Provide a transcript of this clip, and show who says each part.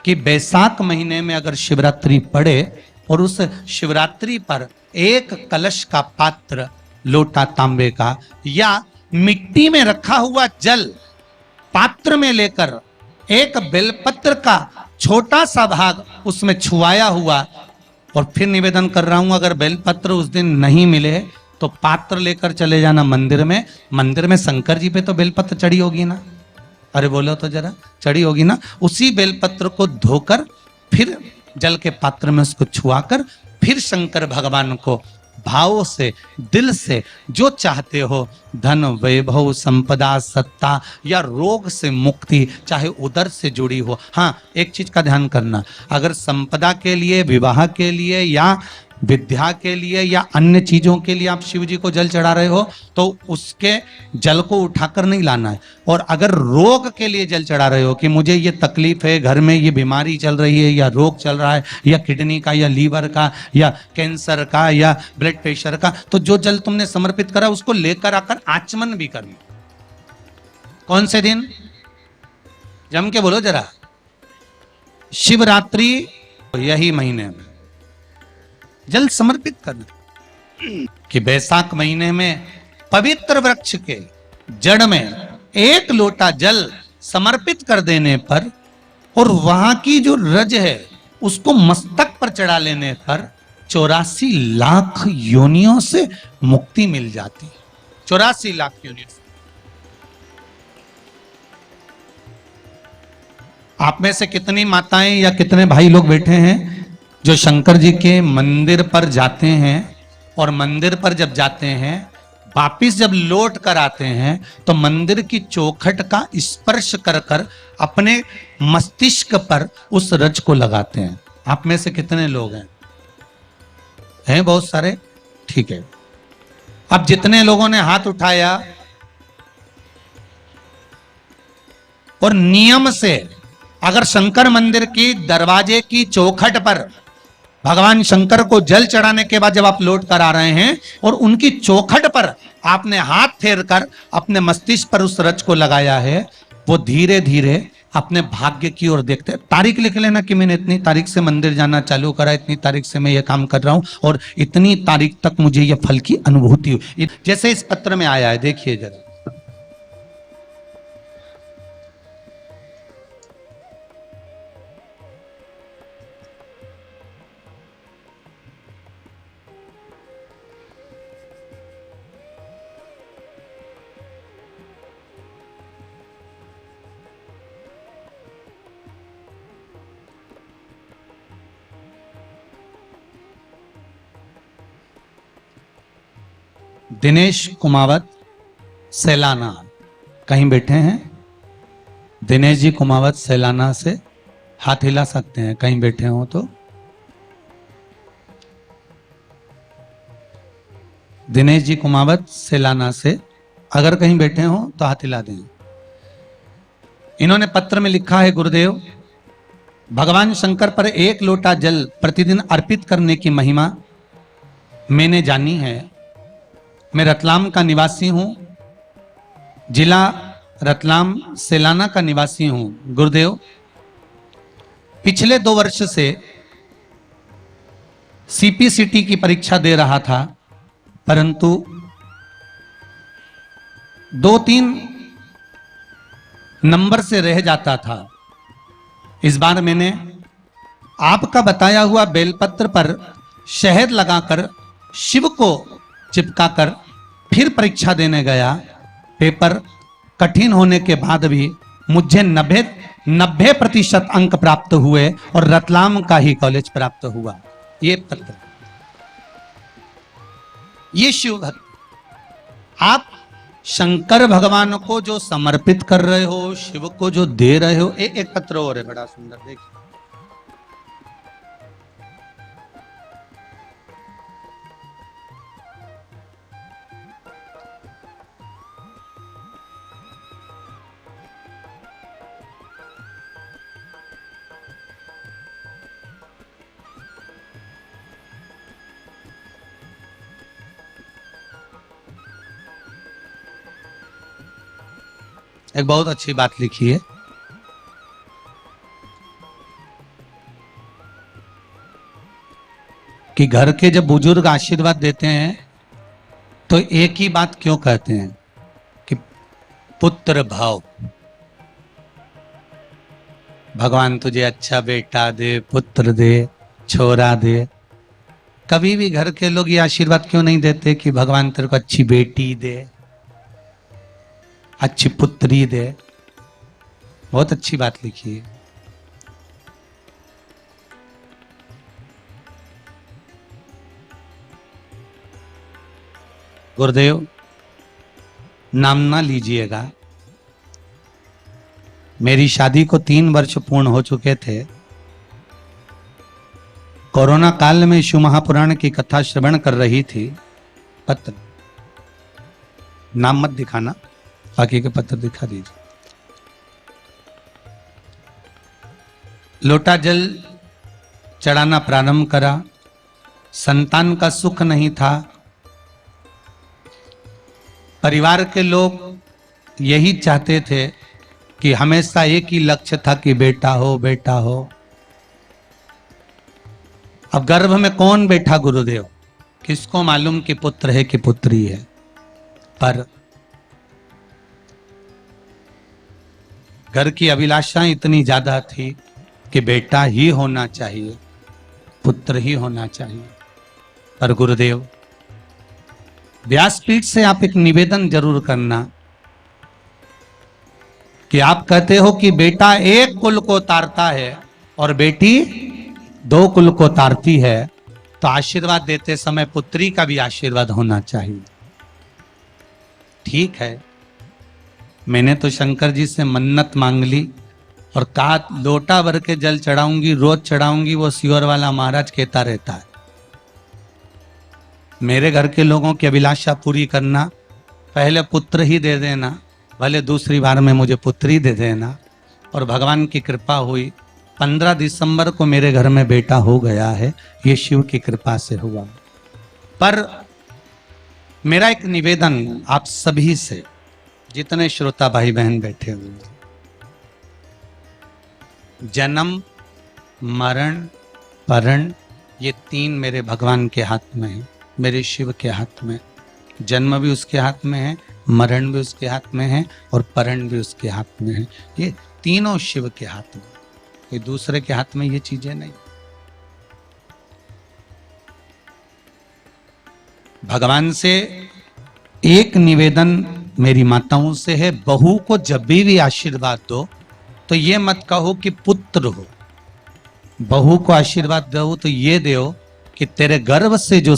Speaker 1: कि बैसाख महीने में अगर शिवरात्रि पड़े और उस शिवरात्रि पर एक कलश का पात्र, लोटा तांबे का या मिट्टी में रखा हुआ जल पात्र में लेकर एक बेलपत्र का छोटा सा भाग उसमें छुआया हुआ, और फिर निवेदन कर रहा हूं अगर बेलपत्र उस दिन नहीं मिले तो पात्र लेकर चले जाना मंदिर में। मंदिर में शंकर जी पे तो बेलपत्र चढ़ी होगी ना, अरे बोलो तो जरा, चढ़ी होगी ना। उसी बेलपत्र को धोकर फिर जल के पात्र में उसको छुआकर फिर शंकर भगवान को भाव से, दिल से जो चाहते हो, धन वैभव संपदा सत्ता या रोग से मुक्ति, चाहे उदर से जुड़ी हो। हाँ, एक चीज का ध्यान करना, अगर संपदा के लिए, विवाह के लिए या विद्या के लिए या अन्य चीजों के लिए आप शिव जी को जल चढ़ा रहे हो तो उसके जल को उठाकर नहीं लाना है। और अगर रोग के लिए जल चढ़ा रहे हो कि मुझे ये तकलीफ है, घर में ये बीमारी चल रही है या रोग चल रहा है या किडनी का या लीवर का या कैंसर का या ब्लड प्रेशर का, तो जो जल तुमने समर्पित करा उसको लेकर आकर आचमन भी करना। कौन से दिन? जम के बोलो जरा। शिवरात्रि यही महीने में जल समर्पित करना कि बैसाख महीने में पवित्र वृक्ष के जड़ में एक लोटा जल समर्पित कर देने पर और वहां की जो रज है उसको मस्तक पर चढ़ा लेने पर 84 लाख योनियों से मुक्ति मिल जाती। 84 लाख योनियों से। आप में से कितनी माताएं या कितने भाई लोग बैठे हैं जो शंकर जी के मंदिर पर जाते हैं और मंदिर पर जब जाते हैं वापिस जब लौट कर आते हैं तो मंदिर की चौखट का स्पर्श कर कर अपने मस्तिष्क पर उस रज को लगाते हैं? आप में से कितने लोग हैं? हैं बहुत सारे, ठीक है। अब जितने लोगों ने हाथ उठाया और नियम से अगर शंकर मंदिर की दरवाजे की चौखट पर भगवान शंकर को जल चढ़ाने के बाद जब आप लौट कर आ रहे हैं और उनकी चौखट पर आपने हाथ फेर कर अपने मस्तिष्क पर उस रज को लगाया है, वो धीरे धीरे अपने भाग्य की ओर देखते हैं। तारीख लिख लेना कि मैंने इतनी तारीख से मंदिर जाना चालू करा, इतनी तारीख से मैं ये काम कर रहा हूं और इतनी तारीख तक मुझे ये फल की अनुभूति हुई। जैसे इस पत्र में आया है, देखिए जरा। दिनेश कुमावत सैलाना, कहीं बैठे हैं? दिनेश जी कुमावत सैलाना से हाथ हिला सकते हैं कहीं बैठे हो तो। दिनेश जी कुमावत सैलाना से अगर कहीं बैठे हो तो हाथ हिला दें। इन्होंने पत्र में लिखा है, गुरुदेव भगवान शंकर पर एक लोटा जल प्रतिदिन अर्पित करने की महिमा मैंने जानी है। मैं रतलाम का निवासी हूं, जिला रतलाम सैलाना का निवासी हूं। गुरुदेव पिछले 2 वर्ष से सीपीसीटी की परीक्षा दे रहा था, परंतु 2-3 नंबर से रह जाता था। इस बार मैंने आपका बताया हुआ बेलपत्र पर शहद लगाकर शिव को चिपकाकर फिर परीक्षा देने गया। पेपर कठिन होने के बाद भी मुझे 90% अंक प्राप्त हुए और रतलाम का ही कॉलेज प्राप्त हुआ। ये पत्र, ये शिव भक्त, आप शंकर भगवान को जो समर्पित कर रहे हो, शिव को जो दे रहे हो। एक पत्र और है बड़ा सुंदर, देखिए। एक बहुत अच्छी बात लिखी है। कि घर के जब बुजुर्ग आशीर्वाद देते हैं तो एक ही बात क्यों कहते हैं कि पुत्र भाव, भगवान तुझे अच्छा बेटा दे, पुत्र दे, छोरा दे। कभी भी घर के लोग ये आशीर्वाद क्यों नहीं देते कि भगवान तेरे को अच्छी बेटी दे, अच्छी पुत्री दे। बहुत अच्छी बात लिखी है। गुरुदेव नाम ना लीजिएगा, मेरी शादी को 3 वर्ष पूर्ण हो चुके थे। कोरोना काल में शिव महापुराण की कथा श्रवण कर रही थी। पत्र, नाम मत दिखाना, बाकी के पत्र दिखा दीजिए। लोटा जल चढ़ाना प्रारंभ करा। संतान का सुख नहीं था। परिवार के लोग यही चाहते थे कि हमेशा एक ही लक्ष्य था कि बेटा हो, बेटा हो। अब गर्भ में कौन बैठा गुरुदेव, किसको मालूम कि पुत्र है कि पुत्री है। पर घर की अभिलाषा इतनी ज्यादा थी कि बेटा ही होना चाहिए, पुत्र ही होना चाहिए। पर गुरुदेव व्यासपीठ से आप एक निवेदन जरूर करना कि आप कहते हो कि बेटा एक कुल को तारता है और बेटी 2 कुल को तारती है, तो आशीर्वाद देते समय पुत्री का भी आशीर्वाद होना चाहिए। ठीक है, मैंने तो शंकर जी से मन्नत मांग ली और कहा लोटा भर के जल चढ़ाऊंगी, रोज चढ़ाऊंगी। वो सियोर वाला महाराज कहता रहता है मेरे घर के लोगों की अभिलाषा पूरी करना, पहले पुत्र ही दे देना, भले दूसरी बार में मुझे पुत्री दे देना। और भगवान की कृपा हुई, 15 दिसंबर को मेरे घर में बेटा हो गया है। ये शिव की कृपा से हुआ। पर मेरा एक निवेदन आप सभी से, जितने श्रोता भाई बहन बैठे हुए, जन्म मरण परण ये 3 मेरे भगवान के हाथ में है, मेरे शिव के हाथ में। जन्म भी उसके हाथ में है, मरण भी उसके हाथ में है और परण भी उसके हाथ में है। ये तीनों शिव के हाथ में, ये दूसरे के हाथ में ये चीजें नहीं। भगवान से एक निवेदन मेरी माताओं से है, बहू को जब भी आशीर्वाद दो तो ये मत कहो कि पुत्र हो। बहू को आशीर्वाद दो तो ये दो कि तेरे गर्भ से जो